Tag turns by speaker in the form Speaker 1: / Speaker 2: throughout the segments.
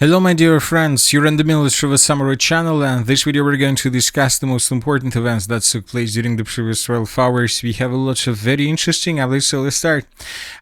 Speaker 1: Hello my dear friends, you're in the middle of the Summary channel, and this video we're going to discuss the most important events that took place during the previous 12 hours. We have a lot of very interesting updates, so let's start.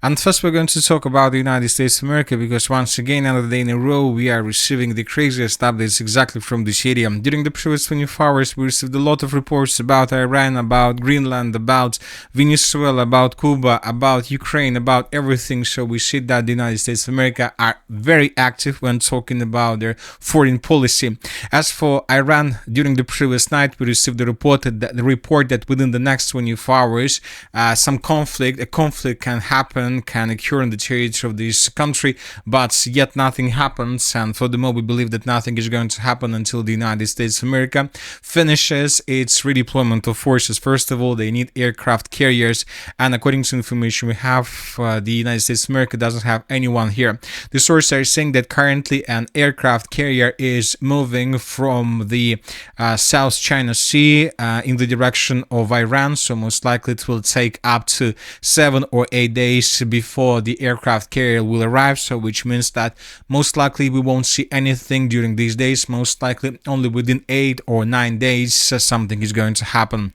Speaker 1: And first we're going to talk about the United States of America, because once again, another day in a row, we are receiving the craziest updates exactly from this area. During the previous 24 hours, we received a lot of reports about Iran, about Greenland, about Venezuela, about Cuba, about Ukraine, about everything. So we see that the United States of America are very active when talking about their foreign policy. As for Iran, during the previous night, we received the report that within the next 24 hours, a conflict can happen, can occur in the territory of this country, but yet nothing happens. And furthermore, we believe that nothing is going to happen until the United States of America finishes its redeployment of forces. First of all, they need aircraft carriers, and according to information we have, the United States of America doesn't have anyone here. The sources are saying that currently an aircraft carrier is moving from the South China Sea in the direction of Iran, so most likely it will take up to 7 or 8 days before the aircraft carrier will arrive, so which means that most likely we won't see anything during these days. Most likely only within 8 or 9 days something is going to happen.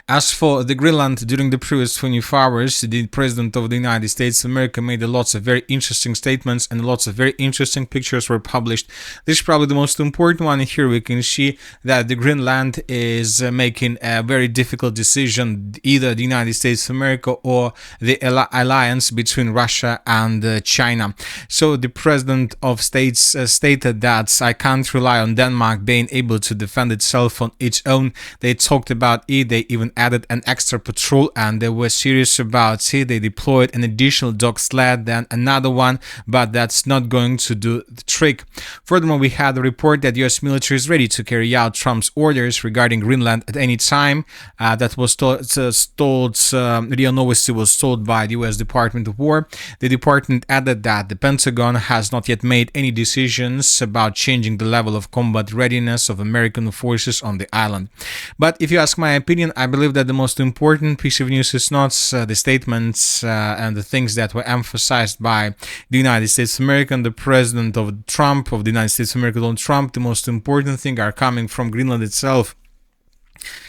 Speaker 1: As for the Greenland, during the previous 24 hours, the President of the United States of America made lots of very interesting statements, and lots of very interesting pictures were published. This is probably the most important one. Here we can see that the Greenland is making a very difficult decision, either the United States of America or the alliance between Russia and China. So the President of States stated that I can't rely on Denmark being able to defend itself on its own. They talked about it. They even added an extra patrol, and they were serious about it. They deployed an additional dog sled, then another one, but that's not going to do the trick. Furthermore, we had a report that US military is ready to carry out Trump's orders regarding Greenland at any time. That was told, RIA Novosti was told by the US Department of War. The department added that the Pentagon has not yet made any decisions about changing the level of combat readiness of American forces on the island. But if you ask my opinion, I believe that the most important piece of news is not the statements and the things that were emphasized by the United States of America and the President of the United States of America, Donald Trump. The most important thing are coming from Greenland itself.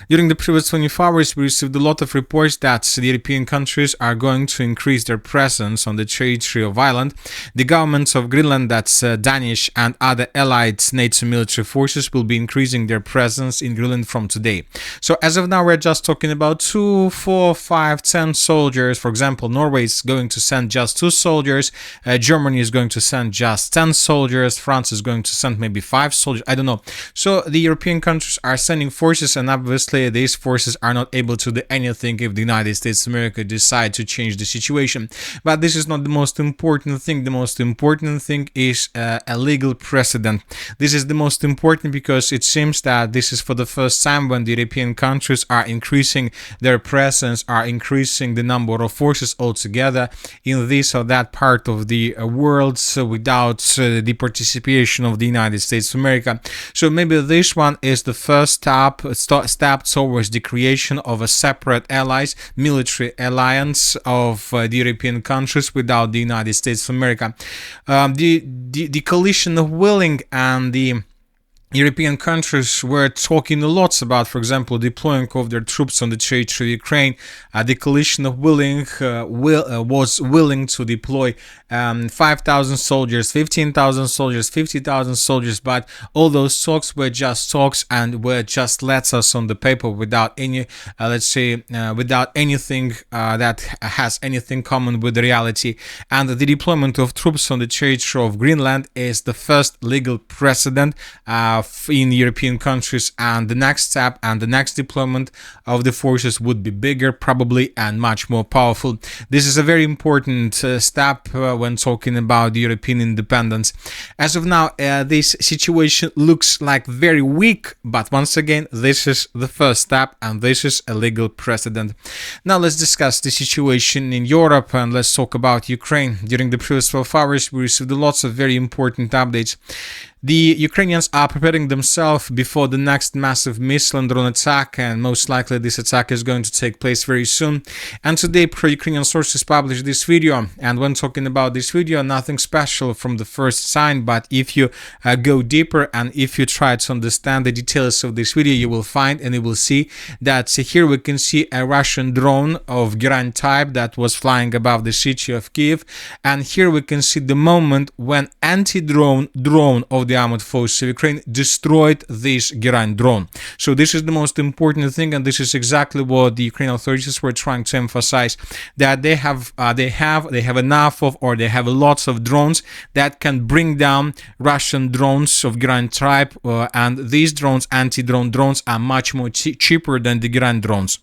Speaker 1: During the previous 24 hours, we received a lot of reports that the European countries are going to increase their presence on the territory of Ireland. The governments of Greenland, that's Danish and other allied NATO military forces, will be increasing their presence in Greenland from today. So as of now, we're just talking about 2, 4, 5, 10 soldiers. For example, Norway is going to send just 2 soldiers. Germany is going to send just 10 soldiers. France is going to send maybe 5 soldiers. I don't know. So the European countries are sending forces, and obviously these forces are not able to do anything if the United States of America decide to change the situation. But this is not the most important thing. The most important thing is a legal precedent. This is the most important because it seems that this is for the first time when the European countries are increasing their presence, are increasing the number of forces altogether in this or that part of the world, so without the participation of the United States of America. So maybe this one is the first step towards the creation of a separate military alliance of the European countries without the United States of America. The coalition of willing and the European countries were talking a lot about, for example, deploying of their troops on the territory of Ukraine. The coalition of willing was willing to deploy 5,000 soldiers, 15,000 soldiers, 50,000 soldiers, but all those talks were just talks and were just letters on the paper without any, without anything that has anything common with the reality. And the deployment of troops on the territory of Greenland is the first legal precedent in European countries, and the next step and the next deployment of the forces would be bigger probably and much more powerful. This is a very important step when talking about European independence. As of now, this situation looks like very weak, but once again, this is the first step and this is a legal precedent. Now let's discuss the situation in Europe and let's talk about Ukraine. During the previous 12 hours, we received lots of very important updates. The Ukrainians are preparing themselves before the next massive missile and drone attack, and most likely this attack is going to take place very soon. And today, pro-Ukrainian sources published this video, and when talking about this video, nothing special from the first sign, but if you go deeper and if you try to understand the details of this video, you will find and you will see that here we can see a Russian drone of Geraint type that was flying above the city of Kiev, and here we can see the moment when anti-drone drone of the armored forces of Ukraine destroyed this Geraint drone. So this is the most important thing, and this is exactly what the Ukrainian authorities were trying to emphasize, that they have enough of, or they have lots of drones that can bring down Russian drones of Geraint type, and these drones, anti-drone drones, are much more cheaper than the Geraint drones.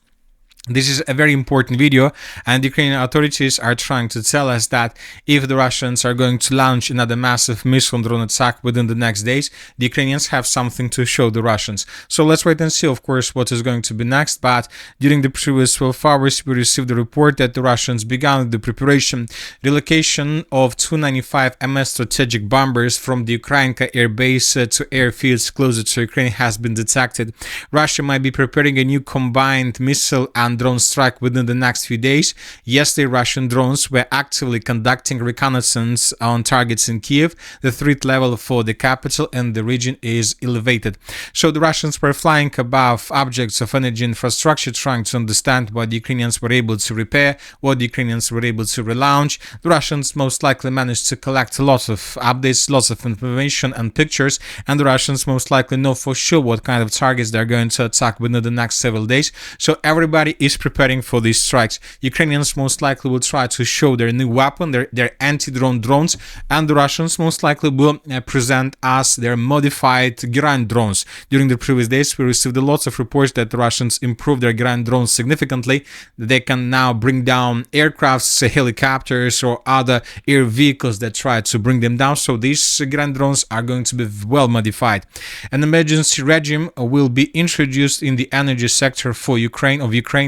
Speaker 1: This is a very important video, and the Ukrainian authorities are trying to tell us that if the Russians are going to launch another massive missile and drone attack within the next days, the Ukrainians have something to show the Russians. So let's wait and see, of course, what is going to be next. But during the previous 12 hours, we received a report that the Russians began the preparation relocation of 295 MS strategic bombers from the Ukrainka air base to airfields closer to Ukraine has been detected. Russia might be preparing a new combined missile and drone strike within the next few days. Yesterday, Russian drones were actively conducting reconnaissance on targets in Kiev. The threat level for the capital and the region is elevated. So the Russians were flying above objects of energy infrastructure, trying to understand what the Ukrainians were able to repair, what the Ukrainians were able to relaunch. The Russians most likely managed to collect lots of updates, lots of information and pictures, and the Russians most likely know for sure what kind of targets they're going to attack within the next several days. So everybody is preparing for these strikes. Ukrainians most likely will try to show their new weapon, their anti-drone drones, and the Russians most likely will present us their modified Geraint drones. During the previous days, we received lots of reports that the Russians improved their Geraint drones significantly. They can now bring down aircrafts, helicopters, or other air vehicles that try to bring them down. So these Geraint drones are going to be well modified. An emergency regime will be introduced in the energy sector for Ukraine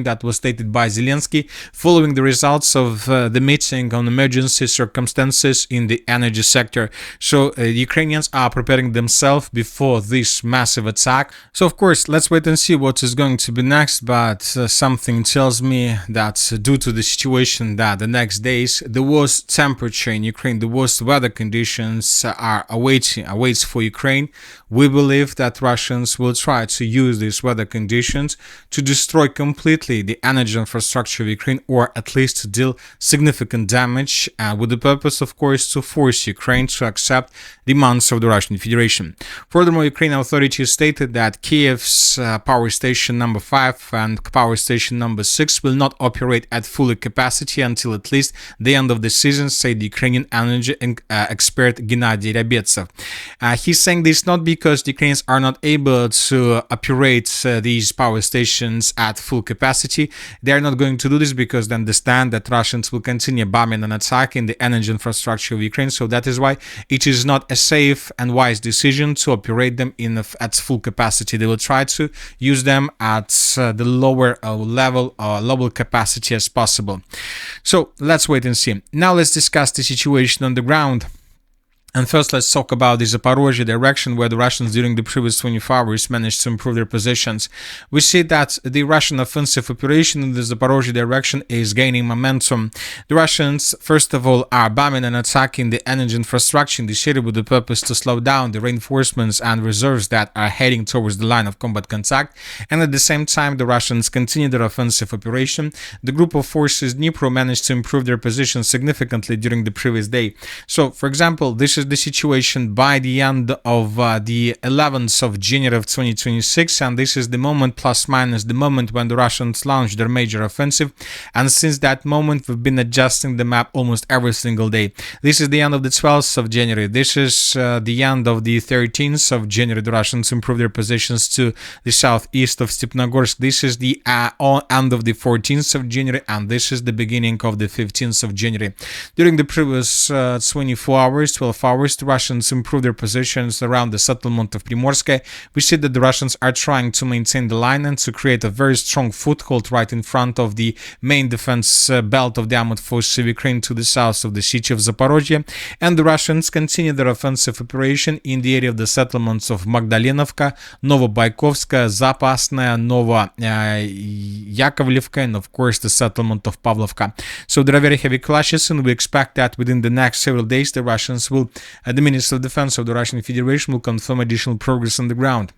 Speaker 1: that was stated by Zelensky following the results of the meeting on emergency circumstances in the energy sector. So the Ukrainians are preparing themselves before this massive attack. So of course, let's wait and see what is going to be next, but something tells me that due to the situation that the next days, the worst temperature in Ukraine, the worst weather conditions are awaits for Ukraine, we believe that Russians will try to use these weather conditions to destroy completely the energy infrastructure of Ukraine, or at least to deal significant damage, with the purpose, of course, to force Ukraine to accept demands of the Russian Federation. Furthermore, Ukrainian authorities stated that Kiev's power station number 5 and power station number 6 will not operate at full capacity until at least the end of the season, said the Ukrainian energy expert Gennady Ryabetsev. He's saying this not because the Ukrainians are not able to operate these power stations at full capacity. They are not going to do this because they understand that Russians will continue bombing and attacking the energy infrastructure of Ukraine. So that is why it is not a safe and wise decision to operate them at full capacity. They will try to use them at the lower level capacity as possible. So let's wait and see. Now let's discuss the situation on the ground. And first, let's talk about the Zaporozhye direction, where the Russians during the previous 24 hours managed to improve their positions. We see that the Russian offensive operation in the Zaporozhye direction is gaining momentum. The Russians, first of all, are bombing and attacking the energy infrastructure in the city with the purpose to slow down the reinforcements and reserves that are heading towards the line of combat contact. And at the same time, the Russians continue their offensive operation. The group of forces Dnipro managed to improve their position significantly during the previous day. So, for example, this is the situation by the end of the 11th of January of 2026, and this is the moment, plus minus the moment, when the Russians launched their major offensive. And since that moment, we've been adjusting the map almost every single day. This is the end of the 12th of January. This is the end of the 13th of January. The Russians improved their positions to the southeast of Stepnogorsk. This is the end of the 14th of January, and this is the beginning of the 15th of January. During the previous 24 hours, 12 hours, hours, the Russians improved their positions around the settlement of Primorsk. We see that the Russians are trying to maintain the line and to create a very strong foothold right in front of the main defense belt of the armed forces of Ukraine to the south of the city of Zaporozhye. And the Russians continue their offensive operation in the area of the settlements of Magdalenovka, Novobaikovska, Zapasnaya, Yakovlevka, and of course the settlement of Pavlovka. So there are very heavy clashes, and we expect that within the next several days the Russians will, the Minister of Defense of the Russian Federation will confirm additional progress on the ground.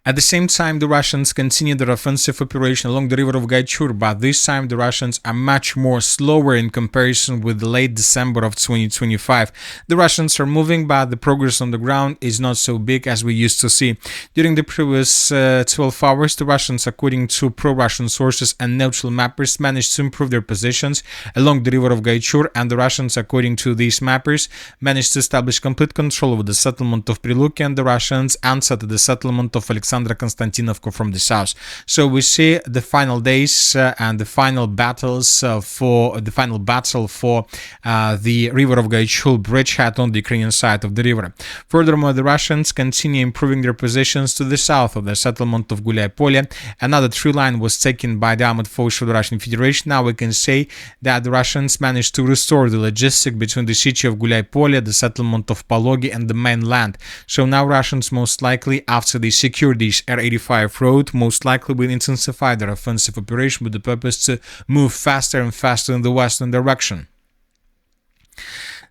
Speaker 1: At the same time, the Russians continue their offensive operation along the river of Gaichur, but this time the Russians are much more slower in comparison with the late December of 2025. The Russians are moving, but the progress on the ground is not so big as we used to see. During the previous 12 hours, the Russians, according to pro-Russian sources and neutral mappers, managed to improve their positions along the river of Gaichur, and the Russians, according to these mappers, managed to establish complete control over the settlement of Priluki, and the Russians answered to the settlement of Alexandra Konstantinovka from the south. So we see the final days and the final battles for the final battle for the river of Gaichul bridgehead on the Ukrainian side of the river. Furthermore, the Russians continue improving their positions to the south of the settlement of Gulyai-Polye. Another tree line was taken by the armed forces of the Russian Federation. Now we can say that the Russians managed to restore the logistics between the city of Gulyai-Polye, the settlement of Palogi, and the mainland. So now Russians most likely, after they secure this R85 road, most likely will intensify their offensive operation with the purpose to move faster and faster in the western direction.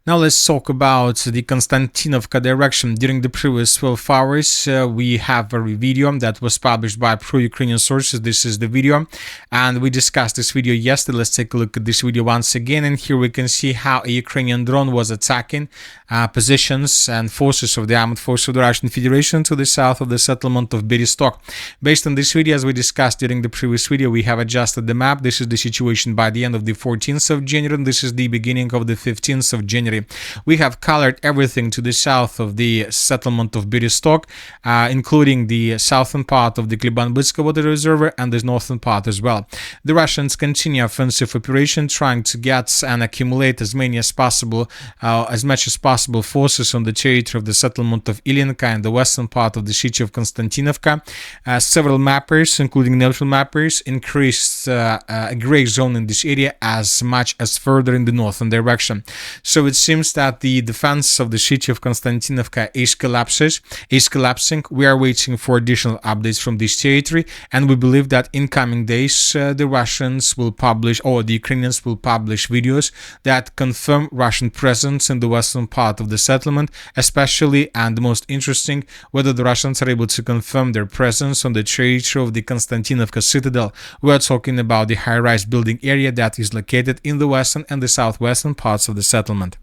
Speaker 1: Now let's talk about the Konstantinovka direction. During the previous 12 hours, we have a video that was published by pro-Ukrainian sources. This is the video, and we discussed this video yesterday. Let's take a look at this video once again, and here we can see how a Ukrainian drone was attacking positions and forces of the armed forces of the Russian Federation to the south of the settlement of Bereztok. Based on this video, as we discussed during the previous video, we have adjusted the map. This is the situation by the end of the 14th of January, and this is the beginning of the 15th of January. We have colored everything to the south of the settlement of Bereztok, including the southern part of the Kleban-Butska water reservoir and the northern part as well. The Russians continue offensive operation, trying to get and accumulate as much as possible forces on the territory of the settlement of Ilinka and the western part of the city of Konstantinovka. Several mappers, including neutral mappers, increased a gray zone in this area as much as further in the northern direction. So it seems that the defense of the city of Konstantinovka is collapsing. We are waiting for additional updates from this territory, and we believe that in coming days the Russians will publish, or the Ukrainians will publish, videos that confirm Russian presence in the western part of the settlement, especially, and the most interesting, whether the Russians are able to confirm their presence on the territory of the Konstantinovka citadel. We are talking about the high-rise building area that is located in the western and the southwestern parts of the settlement.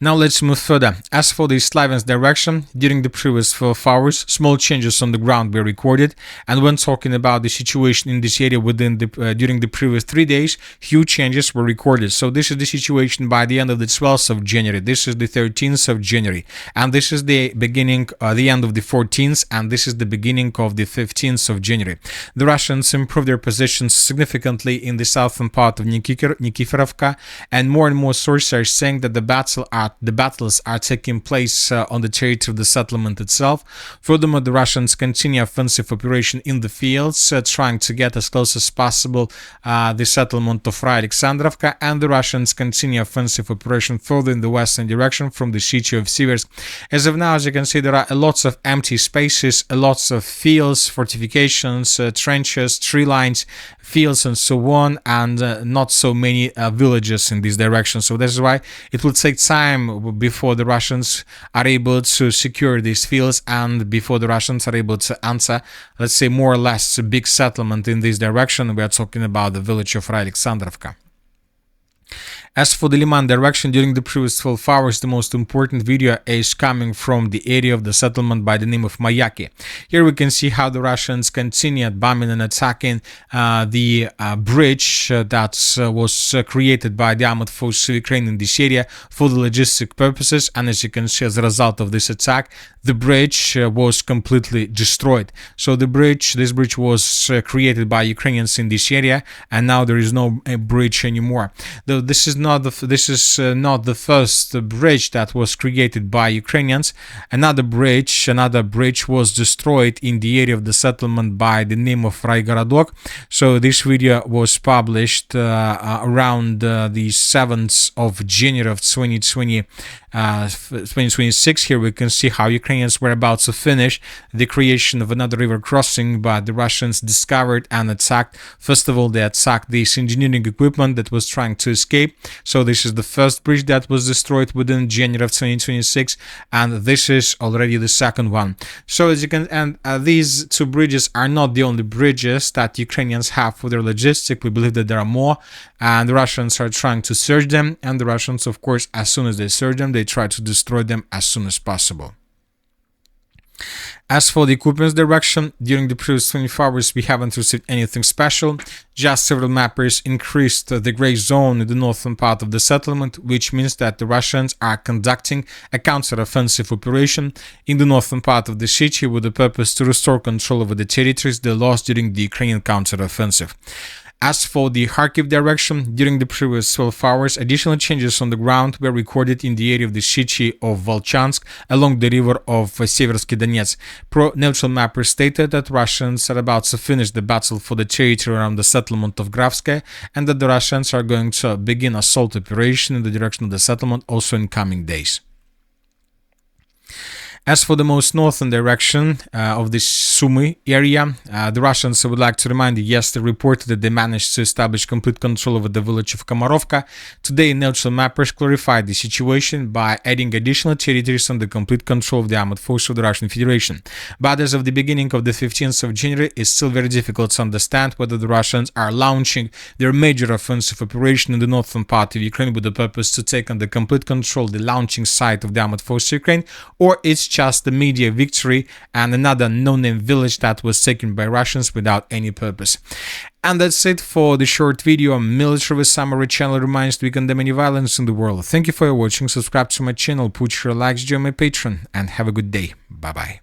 Speaker 1: Now let's move further. As for the Slaviansk direction, during the previous 12 hours, small changes on the ground were recorded, and when talking about the situation in this area during the previous 3 days, huge changes were recorded. So this is the situation by the end of the 12th of January, this is the 13th of January, and this is the beginning, the end of the 14th, and this is the beginning of the 15th of January. The Russians improved their positions significantly in the southern part of Nikiforovka, and more sources are saying that the battles are taking place on the territory of the settlement itself. Furthermore, the Russians continue offensive operation in the fields, trying to get as close as possible the settlement of Raya Alexandrovka, and the Russians continue offensive operation further in the western direction from the city of Siversk. As of now, as you can see, there are lots of empty spaces, lots of fields, fortifications, trenches, tree lines, fields, and so on, and not so many villages in this direction. So that's why it will take time before the Russians are able to secure these fields, and before the Russians are able to answer, let's say, more or less a big settlement in this direction. We are talking about the village of Raya Alexandrovka. As for the Liman direction, during the previous 12 hours, the most important video is coming from the area of the settlement by the name of Mayaki. Here we can see how the Russians continued bombing and attacking the bridge that was created by the armed forces of Ukraine in this area for the logistic purposes, and as you can see, as a result of this attack, the bridge was completely destroyed. So this bridge was created by Ukrainians in this area, and now there is no bridge anymore. Though this is not the first bridge that was created by Ukrainians. Another bridge was destroyed in the area of the settlement by the name of Raigorodok. So this video was published around the 7th of January of 2026. Here we can see how Ukrainians were about to finish the creation of another river crossing, but the Russians discovered and attacked. First of all, they attacked this engineering equipment that was trying to escape. So this is the first bridge that was destroyed within January of 2026, and this is already the second one. So as you can, and these two bridges are not the only bridges that Ukrainians have for their logistics. We believe that there are more, and the Russians are trying to search them, and the Russians, of course, as soon as they search them, they try to destroy them as soon as possible. As for the equipment's direction, during the previous 24 hours, we haven't received anything special. Just several mappers increased the gray zone in the northern part of the settlement, which means that the Russians are conducting a counter-offensive operation in the northern part of the city with the purpose to restore control over the territories they lost during the Ukrainian counter-offensive. As for the Kharkiv direction, during the previous 12 hours, additional changes on the ground were recorded in the area of the city of Volchansk along the river of Seversky Donets. Pro-neutral mappers stated that Russians are about to finish the battle for the territory around the settlement of Gravskaya, and that the Russians are going to begin assault operation in the direction of the settlement also in coming days. As for the most northern direction of the Sumy area, the Russians, I would like to remind you, yes, they reported that they managed to establish complete control over the village of Komarovka. Today, neutral mappers clarified the situation by adding additional territories under complete control of the armed forces of the Russian Federation. But as of the beginning of the 15th of January, it's still very difficult to understand whether the Russians are launching their major offensive operation in the northern part of Ukraine with the purpose to take under complete control the launching site of the armed forces of Ukraine, or it's just the media victory and another no-name village that was taken by Russians without any purpose. And that's it for the short video. Military Summary channel reminds we condemn any violence in the world. Thank you for watching. Subscribe to my channel, put your likes, join my Patreon, and have a good day. Bye bye.